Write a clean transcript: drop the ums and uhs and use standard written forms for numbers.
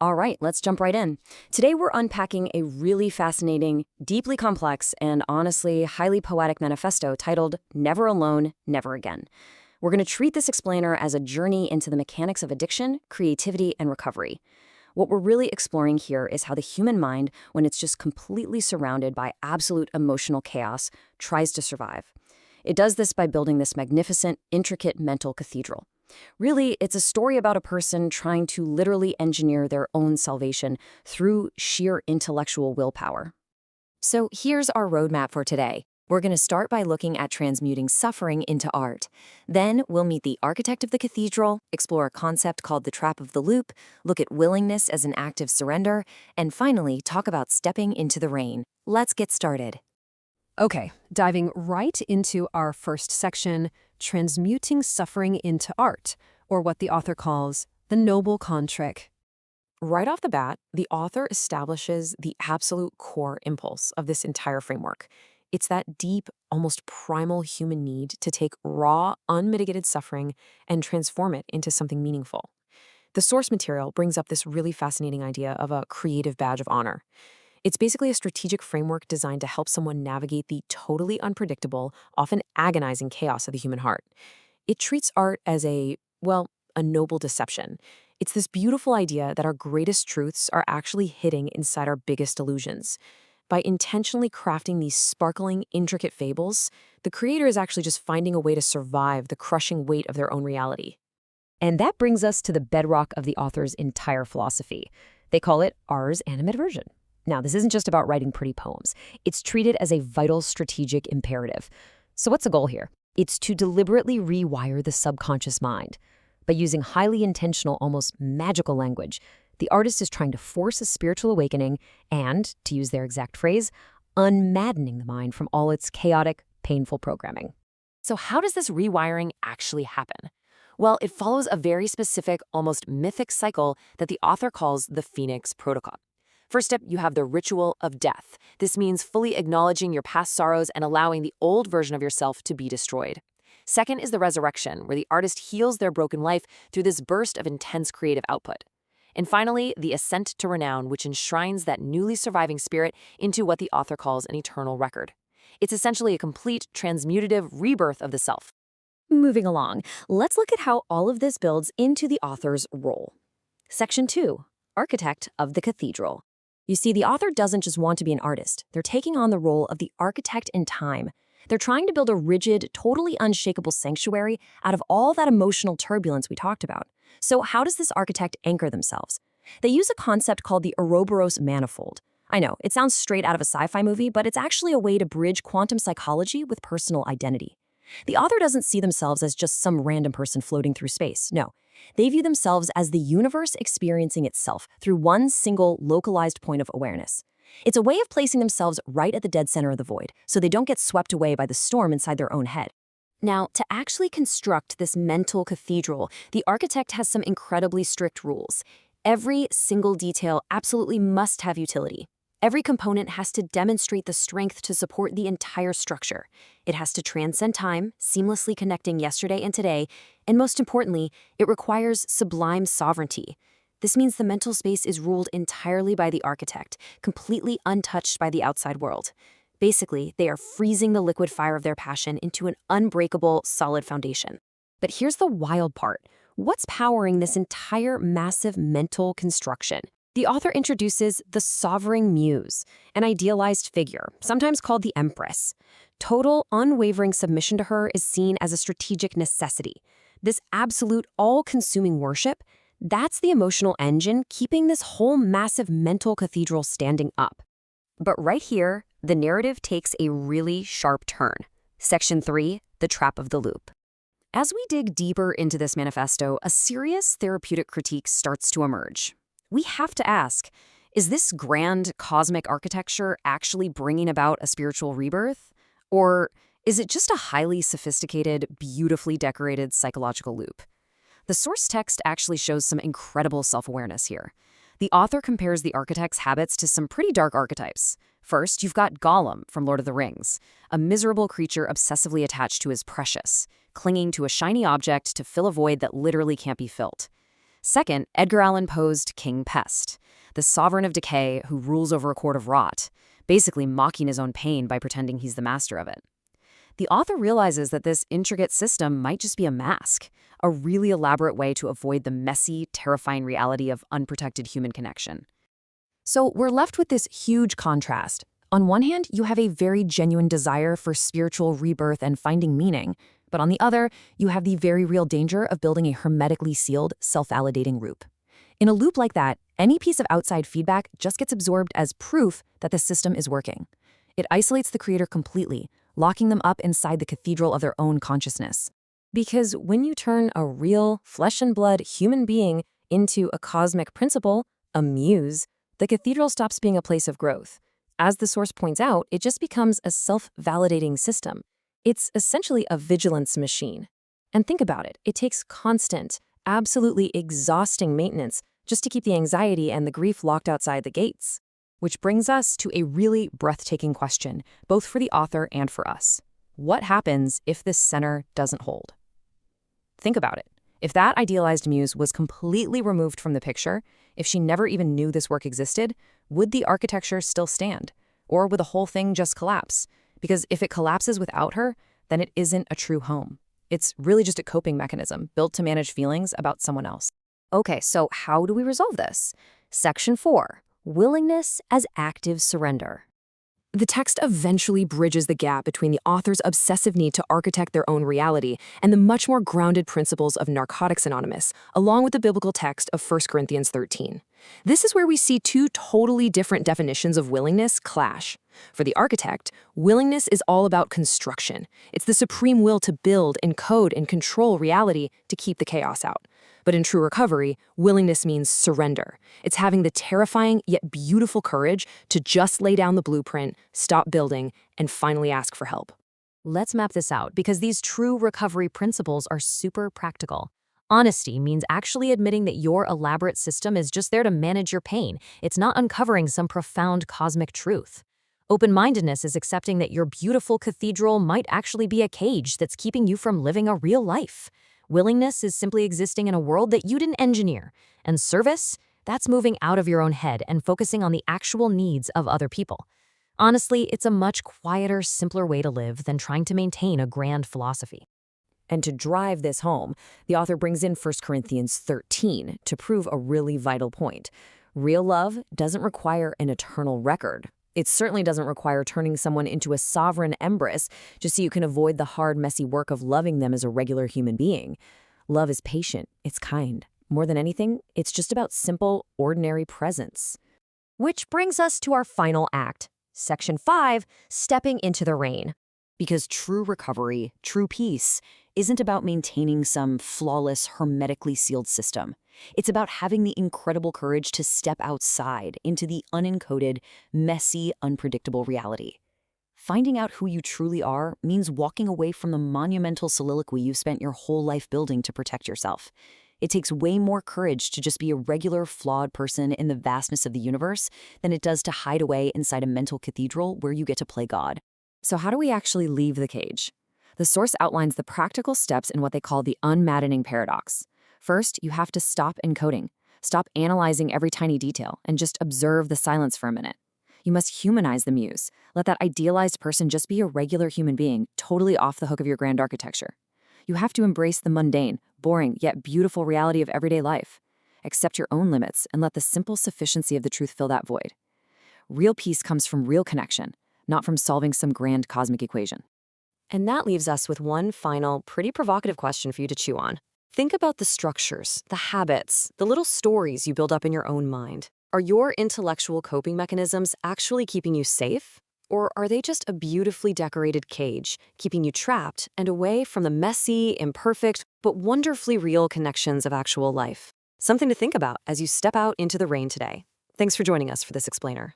All right, let's jump right in. Today we're unpacking a really fascinating, deeply complex, and honestly highly poetic manifesto titled Never Alone, Never Again. We're going to treat this explainer as a journey into the mechanics of addiction, creativity, and recovery. What we're really exploring here is how the human mind, when it's just completely surrounded by absolute emotional chaos, tries to survive. It does this by building this magnificent, intricate mental cathedral. Really, it's a story about a person trying to literally engineer their own salvation through sheer intellectual willpower. So here's our roadmap for today. We're going to start by looking at transmuting suffering into art. Then we'll meet the architect of the cathedral, explore a concept called the trap of the loop, look at willingness as an act of surrender, and finally talk about stepping into the rain. Let's get started. Okay, diving right into our first section, transmuting suffering into art, or what the author calls the noble con trick. Right off the bat, the author establishes the absolute core impulse of this entire framework. It's that deep, almost primal human need to take raw, unmitigated suffering and transform it into something meaningful. The source material brings up this really fascinating idea of a creative badge of honor. It's basically a strategic framework designed to help someone navigate the totally unpredictable, often agonizing chaos of the human heart. It treats art as a noble deception. It's this beautiful idea that our greatest truths are actually hidden inside our biggest illusions. By intentionally crafting these sparkling, intricate fables, the creator is actually just finding a way to survive the crushing weight of their own reality. And that brings us to the bedrock of the author's entire philosophy. They call it Ars Animadversion. Now, this isn't just about writing pretty poems. It's treated as a vital strategic imperative. So what's the goal here? It's to deliberately rewire the subconscious mind. By using highly intentional, almost magical language, the artist is trying to force a spiritual awakening and, to use their exact phrase, unmaddening the mind from all its chaotic, painful programming. So how does this rewiring actually happen? Well, it follows a very specific, almost mythic cycle that the author calls the Phoenix Protocol. First up, you have the ritual of death. This means fully acknowledging your past sorrows and allowing the old version of yourself to be destroyed. Second is the resurrection, where the artist heals their broken life through this burst of intense creative output. And finally, the ascent to renown, which enshrines that newly surviving spirit into what the author calls an eternal record. It's essentially a complete transmutative rebirth of the self. Moving along, let's look at how all of this builds into the author's role. Section 2, Architect of the Cathedral. You see, the author doesn't just want to be an artist. They're taking on the role of the architect in time. They're trying to build a rigid, totally unshakable sanctuary out of all that emotional turbulence we talked about. So how does this architect anchor themselves? They use a concept called the Ouroboros manifold. I know, it sounds straight out of a sci-fi movie, but it's actually a way to bridge quantum psychology with personal identity. The author doesn't see themselves as just some random person floating through space. No, they view themselves as the universe experiencing itself through one single localized point of awareness. It's a way of placing themselves right at the dead center of the void, so they don't get swept away by the storm inside their own head. Now, to actually construct this mental cathedral, the architect has some incredibly strict rules. Every single detail absolutely must have utility. Every component has to demonstrate the strength to support the entire structure. It has to transcend time, seamlessly connecting yesterday and today, and most importantly, it requires sublime sovereignty. This means the mental space is ruled entirely by the architect, completely untouched by the outside world. Basically, they are freezing the liquid fire of their passion into an unbreakable, solid foundation. But here's the wild part. What's powering this entire massive mental construction? The author introduces the sovereign muse, an idealized figure, sometimes called the Empress. Total, unwavering submission to her is seen as a strategic necessity. This absolute, all-consuming worship, that's the emotional engine keeping this whole massive mental cathedral standing up. But right here, the narrative takes a really sharp turn. Section 3, The Trap of the Loop. As we dig deeper into this manifesto, a serious therapeutic critique starts to emerge. We have to ask, is this grand cosmic architecture actually bringing about a spiritual rebirth? Or is it just a highly sophisticated, beautifully decorated psychological loop? The source text actually shows some incredible self-awareness here. The author compares the architect's habits to some pretty dark archetypes. First, you've got Gollum from Lord of the Rings, a miserable creature obsessively attached to his precious, clinging to a shiny object to fill a void that literally can't be filled. Second, Edgar Allan posed King Pest, the sovereign of decay who rules over a court of rot, basically mocking his own pain by pretending he's the master of it. The author realizes that this intricate system might just be a mask, a really elaborate way to avoid the messy, terrifying reality of unprotected human connection. So we're left with this huge contrast. On one hand, you have a very genuine desire for spiritual rebirth and finding meaning, but on the other, you have the very real danger of building a hermetically sealed, self-validating loop. In a loop like that, any piece of outside feedback just gets absorbed as proof that the system is working. It isolates the creator completely, locking them up inside the cathedral of their own consciousness. Because when you turn a real, flesh and blood human being into a cosmic principle, a muse, the cathedral stops being a place of growth. As the source points out, it just becomes a self-validating system. It's essentially a vigilance machine. And think about it, it takes constant, absolutely exhausting maintenance just to keep the anxiety and the grief locked outside the gates. Which brings us to a really breathtaking question, both for the author and for us. What happens if this center doesn't hold? Think about it. If that idealized muse was completely removed from the picture, if she never even knew this work existed, would the architecture still stand? Or would the whole thing just collapse? Because if it collapses without her, then it isn't a true home. It's really just a coping mechanism built to manage feelings about someone else. Okay, so how do we resolve this? Section 4. Willingness as active surrender. The text eventually bridges the gap between the author's obsessive need to architect their own reality and the much more grounded principles of Narcotics Anonymous, along with the biblical text of 1 Corinthians 13. This is where we see two totally different definitions of willingness clash. For the architect, willingness is all about construction. It's the supreme will to build, encode, and control reality to keep the chaos out. But in true recovery, willingness means surrender. It's having the terrifying yet beautiful courage to just lay down the blueprint, stop building, and finally ask for help. Let's map this out, because these true recovery principles are super practical. Honesty means actually admitting that your elaborate system is just there to manage your pain. It's not uncovering some profound cosmic truth. Open-mindedness is accepting that your beautiful cathedral might actually be a cage that's keeping you from living a real life. Willingness is simply existing in a world that you didn't engineer. And service, that's moving out of your own head and focusing on the actual needs of other people. Honestly, it's a much quieter, simpler way to live than trying to maintain a grand philosophy. And to drive this home, the author brings in 1 Corinthians 13 to prove a really vital point. Real love doesn't require an eternal record. It certainly doesn't require turning someone into a sovereign empress just so you can avoid the hard, messy work of loving them as a regular human being. Love is patient, it's kind. More than anything, it's just about simple, ordinary presence. Which brings us to our final act, Section 5, Stepping into the Rain. Because true recovery, true peace, isn't about maintaining some flawless, hermetically sealed system. It's about having the incredible courage to step outside into the unencoded, messy, unpredictable reality. Finding out who you truly are means walking away from the monumental soliloquy you've spent your whole life building to protect yourself. It takes way more courage to just be a regular, flawed person in the vastness of the universe than it does to hide away inside a mental cathedral where you get to play God. So how do we actually leave the cage? The source outlines the practical steps in what they call the unmaddening paradox. First, you have to stop encoding. Stop analyzing every tiny detail and just observe the silence for a minute. You must humanize the muse. Let that idealized person just be a regular human being, totally off the hook of your grand architecture. You have to embrace the mundane, boring, yet beautiful reality of everyday life. Accept your own limits and let the simple sufficiency of the truth fill that void. Real peace comes from real connection, not from solving some grand cosmic equation. And that leaves us with one final, pretty provocative question for you to chew on. Think about the structures, the habits, the little stories you build up in your own mind. Are your intellectual coping mechanisms actually keeping you safe? Or are they just a beautifully decorated cage, keeping you trapped and away from the messy, imperfect, but wonderfully real connections of actual life? Something to think about as you step out into the rain today. Thanks for joining us for this explainer.